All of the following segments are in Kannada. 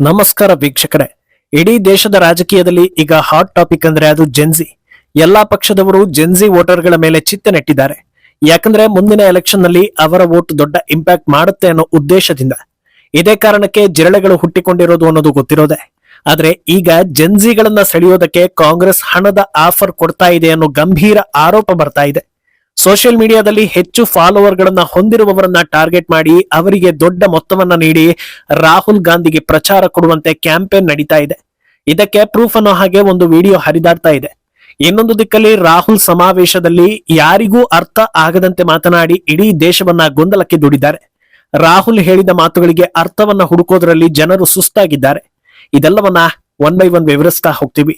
ನಮಸ್ಕಾರ ವೀಕ್ಷಕರೇ. ಇಡೀ ದೇಶದ ರಾಜಕೀಯದಲ್ಲಿ ಈಗ ಹಾಟ್ ಟಾಪಿಕ್ ಅಂದ್ರೆ ಅದು ಜೆನ್ಜಿ. ಎಲ್ಲಾ ಪಕ್ಷದವರು ಜೆನ್ಜಿ ವೋಟರ್ಗಳ ಮೇಲೆ ಚಿತ್ತ ನೆಟ್ಟಿದ್ದಾರೆ. ಯಾಕಂದ್ರೆ ಮುಂದಿನ ಎಲೆಕ್ಷನ್ ನಲ್ಲಿ ಅವರ ವೋಟ್ ದೊಡ್ಡ ಇಂಪ್ಯಾಕ್ಟ್ ಮಾಡುತ್ತೆ ಅನ್ನೋ ಉದ್ದೇಶದಿಂದ. ಇದೇ ಕಾರಣಕ್ಕೆ ಜಿರಳೆಗಳು ಹುಟ್ಟಿಕೊಂಡಿರೋದು ಅನ್ನೋದು ಗೊತ್ತಿರೋದೆ. ಆದ್ರೆ ಈಗ ಜೆನ್ಜಿಗಳನ್ನ ಸೆಳೆಯೋದಕ್ಕೆ ಕಾಂಗ್ರೆಸ್ ಹಣದ ಆಫರ್ ಕೊಡ್ತಾ ಇದೆ ಅನ್ನೋ ಗಂಭೀರ ಆರೋಪ ಬರ್ತಾ ಇದೆ. ಸೋಷಿಯಲ್ ಮೀಡಿಯಾದಲ್ಲಿ ಹೆಚ್ಚು ಫಾಲೋವರ್ ಗಳನ್ನ ಹೊಂದಿರುವವರನ್ನ ಟಾರ್ಗೆಟ್ ಮಾಡಿ ಅವರಿಗೆ ದೊಡ್ಡ ಮೊತ್ತವನ್ನ ನೀಡಿ ರಾಹುಲ್ ಗಾಂಧಿಗೆ ಪ್ರಚಾರ ಕೊಡುವಂತೆ ಕ್ಯಾಂಪೇನ್ ನಡೀತಾ ಇದೆ. ಇದಕ್ಕೆ ಪ್ರೂಫ್ ಅನ್ನೋ ಹಾಗೆ ಒಂದು ವಿಡಿಯೋ ಹರಿದಾಡ್ತಾ ಇದೆ. ಇನ್ನೊಂದು ದಿಕ್ಕಲ್ಲಿ ರಾಹುಲ್ ಸಮಾವೇಶದಲ್ಲಿ ಯಾರಿಗೂ ಅರ್ಥ ಆಗದಂತೆ ಮಾತನಾಡಿ ಇಡೀ ದೇಶವನ್ನ ಗೊಂದಲಕ್ಕೆ ದೂಡಿದ್ದಾರೆ. ರಾಹುಲ್ ಹೇಳಿದ ಮಾತುಗಳಿಗೆ ಅರ್ಥವನ್ನ ಹುಡುಕೋದ್ರಲ್ಲಿ ಜನರು ಸುಸ್ತಾಗಿದ್ದಾರೆ. ಇದೆಲ್ಲವನ್ನ ಒನ್ ಬೈ ಒನ್ ವಿವರಿಸ್ತಾ ಹೋಗ್ತೀವಿ.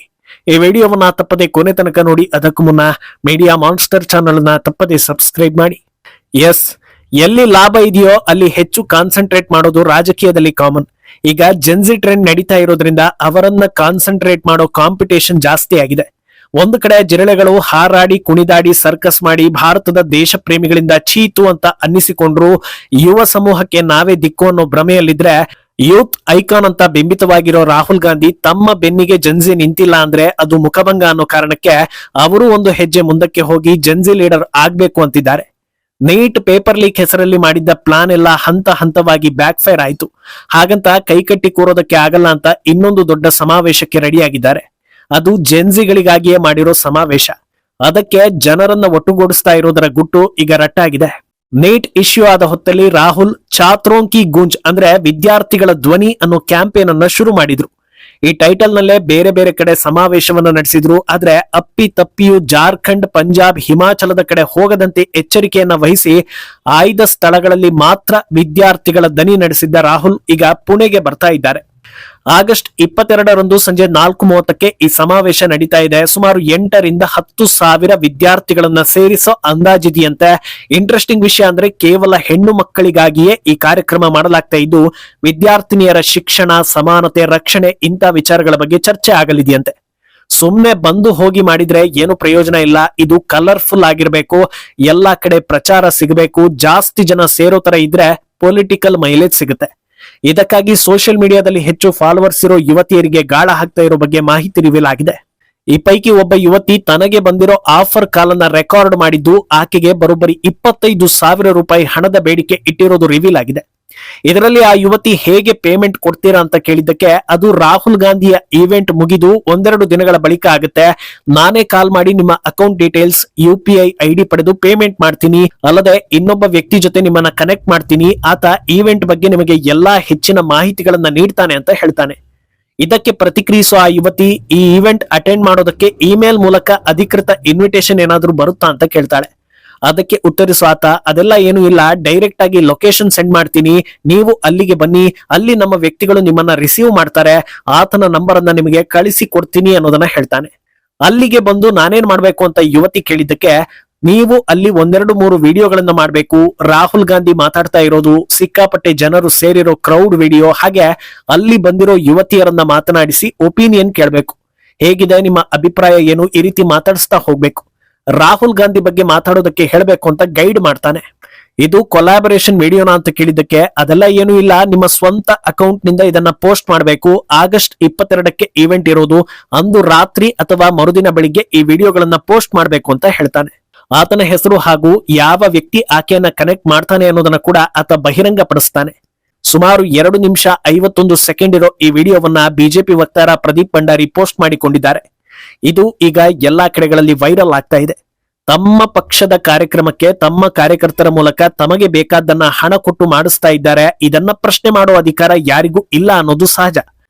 ಈ ವಿಡಿಯೋವನ್ನ ತಪ್ಪದೆ ಕೊನೆ ತನಕ ನೋಡಿ. ಅದಕ್ಕೂ ಮುನ್ನ ಮೀಡಿಯಾ ಮಾನ್ಸ್ಟರ್ ಚಾನಲ್ ನ ತಪ್ಪದೆ ಸಬ್ಸ್ಕ್ರೈಬ್ ಮಾಡಿ. ಎಸ್, ಎಲ್ಲಿ ಲಾಭ ಇದೆಯೋ ಅಲ್ಲಿ ಹೆಚ್ಚು ಕಾನ್ಸಂಟ್ರೇಟ್ ಮಾಡೋದು ರಾಜಕೀಯದಲ್ಲಿ ಕಾಮನ್. ಈಗ ಜೆನ್ಜಿ ಟ್ರೆಂಡ್ ನಡೀತಾ ಇರೋದ್ರಿಂದ ಅವರನ್ನ ಕಾನ್ಸಂಟ್ರೇಟ್ ಮಾಡೋ ಕಾಂಪಿಟೇಷನ್ ಜಾಸ್ತಿ ಆಗಿದೆ. ಒಂದು ಕಡೆ ಜಿರಳೆಗಳು ಹಾರಾಡಿ ಕುಣಿದಾಡಿ ಸರ್ಕಸ್ ಮಾಡಿ ಭಾರತದ ದೇಶ ಪ್ರೇಮಿಗಳಿಂದ ಚೀತು ಅಂತ ಅನ್ನಿಸಿಕೊಂಡ್ರು ಯುವ ಸಮೂಹಕ್ಕೆ ನಾವೇ ದಿಕ್ಕು ಅನ್ನೋ ಭ್ರಮೆಯಲ್ಲಿದ್ರೆ, ಯೂತ್ ಐಕಾನ್ ಅಂತ ಬಿಂಬಿತವಾಗಿರೋ ರಾಹುಲ್ ಗಾಂಧಿ ತಮ್ಮ ಬೆನ್ನಿಗೆ ಜೆನ್ಜಿ ನಿಂತಿಲ್ಲ ಅಂದ್ರೆ ಅದು ಮುಖಭಂಗ ಅನ್ನೋ ಕಾರಣಕ್ಕೆ ಅವರು ಒಂದು ಹೆಜ್ಜೆ ಮುಂದಕ್ಕೆ ಹೋಗಿ ಜೆನ್ಜಿ ಲೀಡರ್ ಆಗ್ಬೇಕು ಅಂತಿದ್ದಾರೆ. ನೀಟ್ ಪೇಪರ್ ಲೀಕ್ ಹೆಸರಲ್ಲಿ ಮಾಡಿದ್ದ ಪ್ಲಾನ್ ಎಲ್ಲ ಹಂತ ಹಂತವಾಗಿ ಬ್ಯಾಕ್ ಫೈರ್ ಆಯ್ತು. ಹಾಗಂತ ಕೈಕಟ್ಟಿ ಕೂರೋದಕ್ಕೆ ಆಗಲ್ಲ ಅಂತ ಇನ್ನೊಂದು ದೊಡ್ಡ ಸಮಾವೇಶಕ್ಕೆ ರೆಡಿಯಾಗಿದ್ದಾರೆ. ಅದು ಜೆನ್ಜಿಗಳಿಗಾಗಿಯೇ ಮಾಡಿರೋ ಸಮಾವೇಶ. ಅದಕ್ಕೆ ಜನರನ್ನ ಒಟ್ಟುಗೂಡಿಸ್ತಾ ಇರೋದರ ಗುಟ್ಟು ಈಗ ರಟ್ಟಾಗಿದೆ. ನೀಟ್ ಇಶ್ಯೂ ಆದ ಹೊತ್ತಲ್ಲಿ ರಾಹುಲ್ ಛಾತ್ರೋಂ ಕಿ ಗೂಂಜ್ ಅಂದ್ರೆ ವಿದ್ಯಾರ್ಥಿಗಳ ಧ್ವನಿ ಅನ್ನೋ ಕ್ಯಾಂಪೇನ್ ಅನ್ನ ಶುರು ಮಾಡಿದ್ರು. ಈ ಟೈಟಲ್ ನಲ್ಲೇ ಬೇರೆ ಬೇರೆ ಕಡೆ ಸಮಾವೇಶವನ್ನ ನಡೆಸಿದ್ರು. ಆದ್ರೆ ಅಪ್ಪಿ ತಪ್ಪಿಯು ಜಾರ್ಖಂಡ್, ಪಂಜಾಬ್, ಹಿಮಾಚಲದ ಕಡೆ ಹೋಗದಂತೆ ಎಚ್ಚರಿಕೆಯನ್ನ ವಹಿಸಿ ಆಯ್ದ ಸ್ಥಳಗಳಲ್ಲಿ ಮಾತ್ರ ವಿದ್ಯಾರ್ಥಿಗಳ ದನಿ ನಡೆಸಿದ್ದ ರಾಹುಲ್ ಈಗ ಪುಣೆಗೆ ಬರ್ತಾ ಇದ್ದಾರೆ. ಆಗಸ್ಟ್ 22ರಂದು ಸಂಜೆ 4:30ಕ್ಕೆ ಈ ಸಮಾವೇಶ ನಡೀತಾ ಇದೆ. ಸುಮಾರು 8ರಿಂದ 10,000 ವಿದ್ಯಾರ್ಥಿಗಳನ್ನ ಸೇರಿಸೋ ಅಂದಾಜಿದೆಯಂತೆ. ಇಂಟ್ರೆಸ್ಟಿಂಗ್ ವಿಷಯ ಅಂದ್ರೆ ಕೇವಲ ಹೆಣ್ಣು ಮಕ್ಕಳಿಗಾಗಿಯೇ ಈ ಕಾರ್ಯಕ್ರಮ ಮಾಡಲಾಗ್ತಾ ಇದ್ದು, ವಿದ್ಯಾರ್ಥಿನಿಯರ ಶಿಕ್ಷಣ, ಸಮಾನತೆ, ರಕ್ಷಣೆ ಇಂಥ ವಿಚಾರಗಳ ಬಗ್ಗೆ ಚರ್ಚೆ ಆಗಲಿದೆಯಂತೆ. ಸುಮ್ನೆ ಬಂದು ಹೋಗಿ ಮಾಡಿದ್ರೆ ಏನು ಪ್ರಯೋಜನ ಇಲ್ಲ. ಇದು ಕಲರ್ಫುಲ್ ಆಗಿರ್ಬೇಕು, ಎಲ್ಲಾ ಕಡೆ ಪ್ರಚಾರ ಸಿಗಬೇಕು, ಜಾಸ್ತಿ ಜನ ಸೇರೋ ತರ ಇದ್ರೆ ಪೊಲಿಟಿಕಲ್ ಮೈಲೇಜ್ ಸಿಗುತ್ತೆ. ಇದಕ್ಕಾಗಿ ಸೋಷಿಯಲ್ ಮೀಡಿಯಾದಲ್ಲಿ ಹೆಚ್ಚು ಫಾಲೋವರ್ಸ್ ಇರೋ ಯುವತಿಯರಿಗೆ ಗಾಳ ಹಾಕ್ತಾ ಇರೋ ಬಗ್ಗೆ ಮಾಹಿತಿ ರಿವೀಲ್ ಆಗಿದೆ. ಈ ಪೈಕಿ ಒಬ್ಬ ಯುವತಿ ತನಗೆ ಬಂದಿರೋ ಆಫರ್ ಕಾಲನ್ನ ರೆಕಾರ್ಡ್ ಮಾಡಿದ್ದು ಆಕೆಗೆ ಬರೋಬ್ಬರಿ 25,000 ರೂಪಾಯಿ ಹಣದ ಬೇಡಿಕೆ ಇಟ್ಟಿರೋದು ರಿವೀಲ್ ಆಗಿದೆ. ಇದರಲ್ಲಿ ಆ ಯುವತಿ ಹೇಗೆ ಪೇಮೆಂಟ್ ಕೊಡ್ತೀರಾ ಅಂತ ಕೇಳಿದ್ದಕ್ಕೆ, ಅದು ರಾಹುಲ್ ಗಾಂಧಿಯ ಈವೆಂಟ್ ಮುಗಿದು ಒಂದೆರಡು ದಿನಗಳ ಬಳಿಕ ಆಗುತ್ತೆ. ನಾನೇ ಕಾಲ್ ಮಾಡಿ ನಿಮ್ಮ ಅಕೌಂಟ್ ಡೀಟೇಲ್ಸ್, UPI ID ಪಡೆದು ಪೇಮೆಂಟ್ ಮಾಡ್ತೀನಿ. ಅಲ್ಲದೆ ಇನ್ನೊಬ್ಬ ವ್ಯಕ್ತಿ ಜೊತೆ ನಿಮ್ಮನ್ನ ಕನೆಕ್ಟ್ ಮಾಡ್ತೀನಿ. ಆತ ಈವೆಂಟ್ ಬಗ್ಗೆ ನಿಮಗೆ ಎಲ್ಲಾ ಹೆಚ್ಚಿನ ಮಾಹಿತಿಗಳನ್ನ ನೀಡ್ತಾನೆ ಅಂತ ಹೇಳ್ತಾನೆ. ಇದಕ್ಕೆ ಪ್ರತಿಕ್ರಿಯಿಸುವ ಆ ಯುವತಿ, ಈ ಈವೆಂಟ್ ಅಟೆಂಡ್ ಮಾಡೋದಕ್ಕೆ ಇಮೇಲ್ ಮೂಲಕ ಅಧಿಕೃತ ಇನ್ವಿಟೇಷನ್ ಏನಾದ್ರೂ ಬರುತ್ತಾ ಅಂತ ಕೇಳ್ತಾಳೆ. ಅದಕ್ಕೆ ಉತ್ತರಿಸುವ ಆತ, ಅದೆಲ್ಲ ಏನು ಇಲ್ಲ, ಡೈರೆಕ್ಟ್ ಆಗಿ ಲೊಕೇಶನ್ ಸೆಂಡ್ ಮಾಡ್ತೀನಿ, ನೀವು ಅಲ್ಲಿಗೆ ಬನ್ನಿ, ಅಲ್ಲಿ ನಮ್ಮ ವ್ಯಕ್ತಿಗಳು ನಿಮ್ಮನ್ನ ರಿಸೀವ್ ಮಾಡ್ತಾರೆ, ಆತನ ನಂಬರ್ ಅನ್ನ ನಿಮಗೆ ಕಳಿಸಿ ಕೊಡ್ತೀನಿ ಅನ್ನೋದನ್ನ ಹೇಳ್ತಾನೆ. ಅಲ್ಲಿಗೆ ಬಂದು ನಾನೇನ್ ಮಾಡ್ಬೇಕು ಅಂತ ಯುವತಿ ಕೇಳಿದ್ದಕ್ಕೆ, ನೀವು ಅಲ್ಲಿ 1-2-3 ವಿಡಿಯೋಗಳನ್ನ ಮಾಡ್ಬೇಕು. ರಾಹುಲ್ ಗಾಂಧಿ ಮಾತಾಡ್ತಾ ಇರೋದು, ಸಿಕ್ಕಾಪಟ್ಟೆ ಜನರು ಸೇರಿರೋ ಕ್ರೌಡ್ ವಿಡಿಯೋ, ಹಾಗೆ ಅಲ್ಲಿ ಬಂದಿರೋ ಯುವತಿಯರನ್ನ ಮಾತನಾಡಿಸಿ ಒಪಿನಿಯನ್ ಕೇಳಬೇಕು. ಹೇಗಿದೆ ನಿಮ್ಮ ಅಭಿಪ್ರಾಯ ಏನು, ಈ ರೀತಿ ಮಾತಾಡಿಸ್ತಾ ಹೋಗ್ಬೇಕು. ರಾಹುಲ್ ಗಾಂಧಿ ಬಗ್ಗೆ ಮಾತಾಡೋದಕ್ಕೆ ಹೇಳಬೇಕು ಅಂತ ಗೈಡ್ ಮಾಡ್ತಾನೆ. ಇದು ಕೊಲಾಬರೇಷನ್ ವಿಡಿಯೋನಾ ಅಂತ ಕೇಳಿದ್ದಕ್ಕೆ, ಅದೆಲ್ಲ ಏನು ಇಲ್ಲ, ನಿಮ್ಮ ಸ್ವಂತ ಅಕೌಂಟ್ ನಿಂದ ಇದನ್ನ ಪೋಸ್ಟ್ ಮಾಡಬೇಕು. ಆಗಸ್ಟ್ 22ಕ್ಕೆ ಈವೆಂಟ್ ಇರೋದು, ಅಂದು ರಾತ್ರಿ ಅಥವಾ ಮರುದಿನ ಬೆಳಿಗ್ಗೆ ಈ ವಿಡಿಯೋಗಳನ್ನ ಪೋಸ್ಟ್ ಮಾಡಬೇಕು ಅಂತ ಹೇಳ್ತಾನೆ. ಆತನ ಹೆಸರು ಹಾಗೂ ಯಾವ ವ್ಯಕ್ತಿ ಆಕೆಯನ್ನ ಕನೆಕ್ಟ್ ಮಾಡ್ತಾನೆ ಅನ್ನೋದನ್ನ ಕೂಡ ಆತ ಬಹಿರಂಗ ಪಡಿಸ್ತಾನೆ. ಸುಮಾರು 2 ನಿಮಿಷ 51 ಸೆಕೆಂಡ್ ಇರೋ ಈ ವಿಡಿಯೋವನ್ನ ಬಿಜೆಪಿ ವಕ್ತಾರ ಪ್ರದೀಪ್ ಭಂಡಾರಿ ಪೋಸ್ಟ್ ಮಾಡಿಕೊಂಡಿದ್ದಾರೆ. ಇದು ಈಗ ಎಲ್ಲಾ ಕಡೆಗಳಲ್ಲಿ ವೈರಲ್ ಆಗ್ತಾ ಇದೆ. ತಮ್ಮ ಪಕ್ಷದ ಕಾರ್ಯಕ್ರಮಕ್ಕೆ ತಮ್ಮ ಕಾರ್ಯಕರ್ತರ ಮೂಲಕ ತಮಗೆ ಬೇಕಾದ್ದನ್ನ ಹಣ ಕೊಟ್ಟು ಮಾಡಿಸ್ತಾ ಇದ್ದಾರೆ. ಇದನ್ನ ಪ್ರಶ್ನೆ ಮಾಡೋ ಅಧಿಕಾರ ಯಾರಿಗೂ ಇಲ್ಲ ಅನ್ನೋದು ಸಹಜ.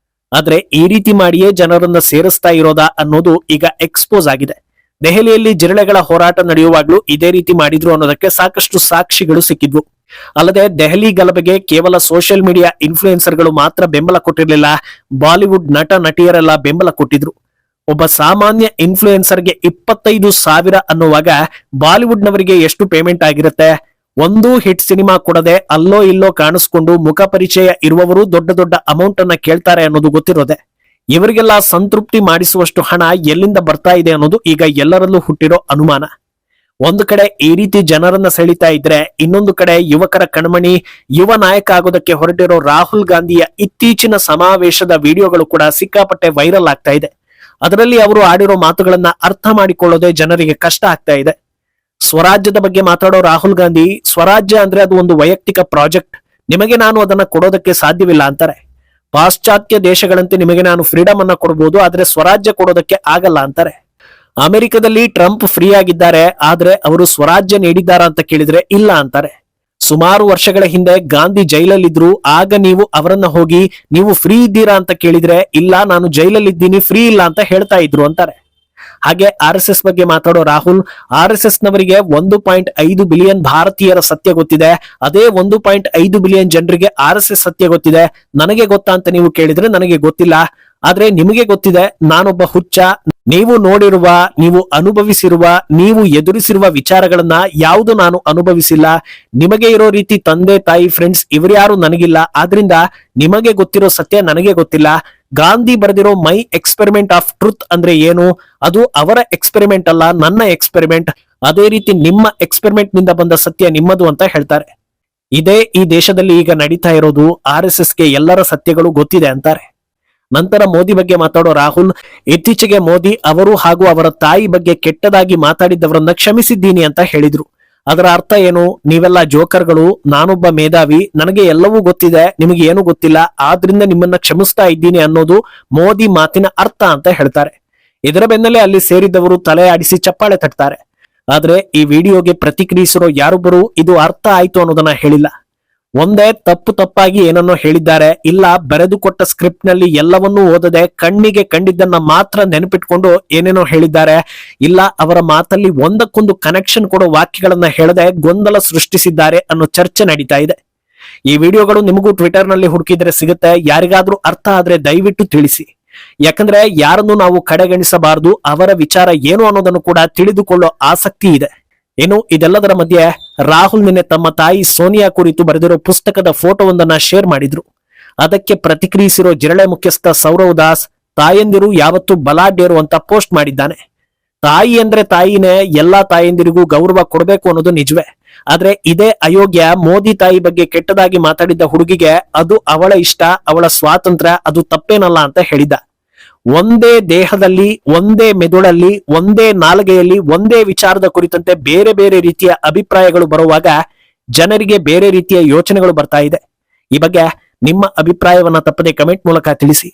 ಆದ್ರೆ ಈ ರೀತಿ ಮಾಡಿಯೇ ಜನರನ್ನ ಸೇರಿಸ್ತಾ ಇರೋದಾ ಅನ್ನೋದು ಈಗ ಎಕ್ಸ್ಪೋಸ್ ಆಗಿದೆ. ದೆಹಲಿಯಲ್ಲಿ ಜಿರಳೆಗಳ ಹೋರಾಟ ನಡೆಯುವಾಗ್ಲೂ ಇದೇ ರೀತಿ ಮಾಡಿದ್ರು ಅನ್ನೋದಕ್ಕೆ ಸಾಕಷ್ಟು ಸಾಕ್ಷಿಗಳು ಸಿಕ್ಕಿದ್ವು. ಅಲ್ಲದೆ ದೆಹಲಿ ಗಲಭೆಗೆ ಕೇವಲ ಸೋಷಿಯಲ್ ಮೀಡಿಯಾ ಇನ್ಫ್ಲೂಯೆನ್ಸರ್ಗಳು ಮಾತ್ರ ಬೆಂಬಲ ಕೊಟ್ಟಿರಲಿಲ್ಲ, ಬಾಲಿವುಡ್ ನಟ ನಟಿಯರೆಲ್ಲ ಬೆಂಬಲ ಕೊಟ್ಟಿದ್ರು. ಒಬ್ಬ ಸಾಮಾನ್ಯ ಇನ್ಫ್ಲೂಯೆನ್ಸರ್ಗೆ 25,000 ಅನ್ನುವಾಗ ಬಾಲಿವುಡ್ ನವರಿಗೆ ಎಷ್ಟು ಪೇಮೆಂಟ್ ಆಗಿರುತ್ತೆ? ಒಂದು ಹಿಟ್ ಸಿನಿಮಾ ಕೊಡದೆ ಅಲ್ಲೋ ಇಲ್ಲೋ ಕಾಣಿಸ್ಕೊಂಡು ಮುಖ ಪರಿಚಯ ಇರುವವರು ದೊಡ್ಡ ದೊಡ್ಡ ಅಮೌಂಟ್ ಅನ್ನ ಕೇಳ್ತಾರೆ ಅನ್ನೋದು ಗೊತ್ತಿರೋದೆ. ಇವರಿಗೆಲ್ಲ ಸಂತೃಪ್ತಿ ಮಾಡಿಸುವಷ್ಟು ಹಣ ಎಲ್ಲಿಂದ ಬರ್ತಾ ಇದೆ ಅನ್ನೋದು ಈಗ ಎಲ್ಲರಲ್ಲೂ ಹುಟ್ಟಿರೋ ಅನುಮಾನ. ಒಂದು ಕಡೆ ಈ ರೀತಿ ಜನರನ್ನ ಸೆಳೀತಾ ಇದ್ರೆ, ಇನ್ನೊಂದು ಕಡೆ ಯುವಕರ ಕಣ್ಮಣಿ, ಯುವ ನಾಯಕ ಆಗೋದಕ್ಕೆ ಹೊರಟಿರೋ ರಾಹುಲ್ ಗಾಂಧಿಯ ಇತ್ತೀಚಿನ ಸಮಾವೇಶದ ವಿಡಿಯೋಗಳು ಕೂಡ ಸಿಕ್ಕಾಪಟ್ಟೆ ವೈರಲ್ ಆಗ್ತಾ ಇದೆ. ಅದರಲ್ಲಿ ಅವರು ಆಡಿರೋ ಮಾತುಗಳನ್ನ ಅರ್ಥ ಮಾಡಿಕೊಳ್ಳೋದೇ ಜನರಿಗೆ ಕಷ್ಟ ಆಗ್ತಾ ಇದೆ. ಸ್ವರಾಜ್ಯದ ಬಗ್ಗೆ ಮಾತಾಡೋ ರಾಹುಲ್ ಗಾಂಧಿ, ಸ್ವರಾಜ್ಯ ಅಂದ್ರೆ ಅದು ಒಂದು ವೈಯಕ್ತಿಕ ಪ್ರಾಜೆಕ್ಟ್, ನಿಮಗೆ ನಾನು ಅದನ್ನ ಕೊಡೋದಕ್ಕೆ ಸಾಧ್ಯವಿಲ್ಲ ಅಂತಾರೆ. ಪಾಶ್ಚಾತ್ಯ ದೇಶಗಳಂತೆ ನಿಮಗೆ ನಾನು ಫ್ರೀಡಮ್ ಅನ್ನ ಕೊಡಬಹುದು, ಆದ್ರೆ ಸ್ವರಾಜ್ಯ ಕೊಡೋದಕ್ಕೆ ಆಗಲ್ಲ ಅಂತಾರೆ. ಅಮೆರಿಕದಲ್ಲಿ ಟ್ರಂಪ್ ಫ್ರೀ ಆಗಿದ್ದಾರೆ, ಆದ್ರೆ ಅವರು ಸ್ವರಾಜ್ಯ ನೀಡಿದ್ದಾರಾ ಅಂತ ಕೇಳಿದ್ರೆ ಇಲ್ಲ ಅಂತಾರೆ. ಸುಮಾರು ವರ್ಷಗಳ ಹಿಂದೆ ಗಾಂಧಿ ಜೈಲಲ್ಲಿದ್ರು, ಆಗ ನೀವು ಅವರನ್ನ ಹೋಗಿ ನೀವು ಫ್ರೀ ಇದ್ದೀರಾ ಅಂತ ಕೇಳಿದ್ರೆ ಇಲ್ಲ, ನಾನು ಜೈಲಲ್ಲಿದ್ದೀನಿ, ಫ್ರೀ ಇಲ್ಲ ಅಂತ ಹೇಳ್ತಾ ಇದ್ರು ಅಂತಾರೆ. ಹಾಗೆ RSS ಬಗ್ಗೆ ಮಾತಾಡೋ ರಾಹುಲ್, RSS ನವರಿಗೆ 1.5 ಬಿಲಿಯನ್ ಭಾರತೀಯರ ಸತ್ಯ ಗೊತ್ತಿದೆ, ಅದೇ 1.5 ಬಿಲಿಯನ್ ಜನರಿಗೆ RSS ಸತ್ಯ ಗೊತ್ತಿದೆ, ನನಗೆ ಗೊತ್ತಾ ಅಂತ ನೀವು ಕೇಳಿದ್ರೆ ನನಗೆ ಗೊತ್ತಿಲ್ಲ, ಆದ್ರೆ ನಿಮಗೆ ಗೊತ್ತಿದೆ, ನಾನೊಬ್ಬ ಹುಚ್ಚ, ನೀವು ನೋಡಿರುವ, ನೀವು ಅನುಭವಿಸಿರುವ, ನೀವು ಎದುರಿಸಿರುವ ವಿಚಾರಗಳನ್ನ ಯಾವುದು ನಾನು ಅನುಭವಿಸಿಲ್ಲ, ನಿಮಗೆ ಇರೋ ರೀತಿ ತಂದೆ ತಾಯಿ ಫ್ರೆಂಡ್ಸ್ ಇವರ್ಯಾರು ನನಗಿಲ್ಲ, ಆದ್ರಿಂದ ನಿಮಗೆ ಗೊತ್ತಿರೋ ಸತ್ಯ ನನಗೆ ಗೊತ್ತಿಲ್ಲ. ಗಾಂಧಿ ಬರೆದಿರೋ ಮೈ ಎಕ್ಸ್ಪೆರಿಮೆಂಟ್ ಆಫ್ ಟ್ರುತ್ ಅಂದ್ರೆ ಏನು, ಅದು ಅವರ ಎಕ್ಸ್ಪೆರಿಮೆಂಟ್ ಅಲ್ಲ, ನನ್ನ ಎಕ್ಸ್ಪೆರಿಮೆಂಟ್, ಅದೇ ರೀತಿ ನಿಮ್ಮ ಎಕ್ಸ್ಪೆರಿಮೆಂಟ್ ನಿಂದ ಬಂದ ಸತ್ಯ ನಿಮ್ಮದು ಅಂತ ಹೇಳ್ತಾರೆ. ಇದೇ ಈ ದೇಶದಲ್ಲಿ ಈಗ ನಡೀತಾ ಇರೋದು, RSSಗೆ ಎಲ್ಲರ ಸತ್ಯಗಳು ಗೊತ್ತಿದೆ ಅಂತಾರೆ. ನಂತರ ಮೋದಿ ಬಗ್ಗೆ ಮಾತಾಡೋ ರಾಹುಲ್, ಇತ್ತೀಚೆಗೆ ಮೋದಿ ಅವರು ಹಾಗೂ ಅವರ ತಾಯಿ ಬಗ್ಗೆ ಕೆಟ್ಟದಾಗಿ ಮಾತಾಡಿದ್ದವರನ್ನ ಕ್ಷಮಿಸಿದ್ದೀನಿ ಅಂತ ಹೇಳಿದ್ರು. ಅದರ ಅರ್ಥ ಏನು, ನೀವೆಲ್ಲ ಜೋಕರ್ಗಳು, ನಾನೊಬ್ಬ ಮೇಧಾವಿ, ನನಗೆ ಎಲ್ಲವೂ ಗೊತ್ತಿದೆ, ನಿಮಗೆ ಏನು ಗೊತ್ತಿಲ್ಲ, ಆದ್ರಿಂದ ನಿಮ್ಮನ್ನ ಕ್ಷಮಿಸ್ತಾ ಇದ್ದೀನಿ ಅನ್ನೋದು ಮೋದಿ ಮಾತಿನ ಅರ್ಥ ಅಂತ ಹೇಳ್ತಾರೆ. ಇದರ ಬೆನ್ನಲ್ಲೇ ಅಲ್ಲಿ ಸೇರಿದ್ದವರು ತಲೆ ಆಡಿಸಿ ಚಪ್ಪಾಳೆ ತಟ್ತಾರೆ. ಆದ್ರೆ ಈ ವಿಡಿಯೋಗೆ ಪ್ರತಿಕ್ರಿಯಿಸಿರೋ ಯಾರೊಬ್ಬರು ಇದು ಅರ್ಥ ಆಯ್ತು ಅನ್ನೋದನ್ನ ಹೇಳಿಲ್ಲ. ಒಂದೇ ತಪ್ಪಾಗಿ ಏನನ್ನೋ ಹೇಳಿದ್ದಾರೆ, ಇಲ್ಲ ಬರೆದುಕೊಟ್ಟ ಸ್ಕ್ರಿಪ್ಟ್ ನಲ್ಲಿ ಎಲ್ಲವನ್ನೂ ಓದದೆ ಕಣ್ಣಿಗೆ ಕಂಡಿದ್ದನ್ನ ಮಾತ್ರ ನೆನಪಿಟ್ಕೊಂಡು ಏನೇನೋ ಹೇಳಿದ್ದಾರೆ, ಇಲ್ಲ ಅವರ ಮಾತಲ್ಲಿ ಒಂದಕ್ಕೊಂದು ಕನೆಕ್ಷನ್ ಕೊಡೋ ವಾಕ್ಯಗಳನ್ನ ಹೇಳದೆ ಗೊಂದಲ ಸೃಷ್ಟಿಸಿದ್ದಾರೆ ಅನ್ನೋ ಚರ್ಚೆ ನಡೀತಾ ಇದೆ. ಈ ವಿಡಿಯೋಗಳು ನಿಮಗೂ ಟ್ವಿಟರ್ ನಲ್ಲಿ ಹುಡುಕಿದ್ರೆ ಸಿಗುತ್ತೆ. ಯಾರಿಗಾದ್ರೂ ಅರ್ಥ ಆದ್ರೆ ದಯವಿಟ್ಟು ತಿಳಿಸಿ. ಯಾಕಂದ್ರೆ ಯಾರನ್ನು ನಾವು ಕಡೆಗಣಿಸಬಾರದು, ಅವರ ವಿಚಾರ ಏನು ಅನ್ನೋದನ್ನು ಕೂಡ ತಿಳಿದುಕೊಳ್ಳೋ ಆಸಕ್ತಿ ಇದೆ. ಇನ್ನು ಇದೆಲ್ಲದರ ಮಧ್ಯೆ ರಾಹುಲ್ ನಿನ್ನೆ ತಮ್ಮ ತಾಯಿ ಸೋನಿಯಾ ಕುರಿತು ಬರೆದಿರೋ ಪುಸ್ತಕದ ಫೋಟೋವೊಂದನ್ನ ಶೇರ್ ಮಾಡಿದ್ರು. ಅದಕ್ಕೆ ಪ್ರತಿಕ್ರಿಯಿಸಿರೋ ಜಿರಳೆ ಮುಖ್ಯಸ್ಥ ಸೌರವ್ ದಾಸ್, ತಾಯಂದಿರು ಯಾವತ್ತೂ ಬಲಾಢ್ಯರು ಅಂತ ಪೋಸ್ಟ್ ಮಾಡಿದ್ದಾನೆ. ತಾಯಿ ಅಂದ್ರೆ ತಾಯಿನೇ, ಎಲ್ಲಾ ತಾಯಂದಿರಿಗೂ ಗೌರವ ಕೊಡಬೇಕು ಅನ್ನೋದು ನಿಜವೇ. ಆದ್ರೆ ಇದೇ ಅಯೋಗ್ಯ ಮೋದಿ ತಾಯಿ ಬಗ್ಗೆ ಕೆಟ್ಟದಾಗಿ ಮಾತಾಡಿದ್ದ ಹುಡುಗಿಗೆ ಅದು ಅವಳ ಇಷ್ಟ, ಅವಳ ಸ್ವಾತಂತ್ರ್ಯ, ಅದು ತಪ್ಪೇನಲ್ಲ ಅಂತ ಹೇಳಿದ್ದ. ಒಂದೇ ದೇಹದಲ್ಲಿ, ಒಂದೇ ಮೆದುಳಲ್ಲಿ, ಒಂದೇ ನಾಲಿಗೆಯಲ್ಲಿ, ಒಂದೇ ವಿಚಾರದ ಕುರಿತಂತೆ ಬೇರೆ ಬೇರೆ ರೀತಿಯ ಅಭಿಪ್ರಾಯಗಳು ಬರುವಾಗ ಜನರಿಗೆ ಬೇರೆ ರೀತಿಯ ಯೋಚನೆಗಳು ಬರ್ತಾ ಇದೆ. ಈ ಬಗ್ಗೆ ನಿಮ್ಮ ಅಭಿಪ್ರಾಯವನ್ನ ತಪ್ಪದೆ ಕಮೆಂಟ್ ಮೂಲಕ ತಿಳಿಸಿ.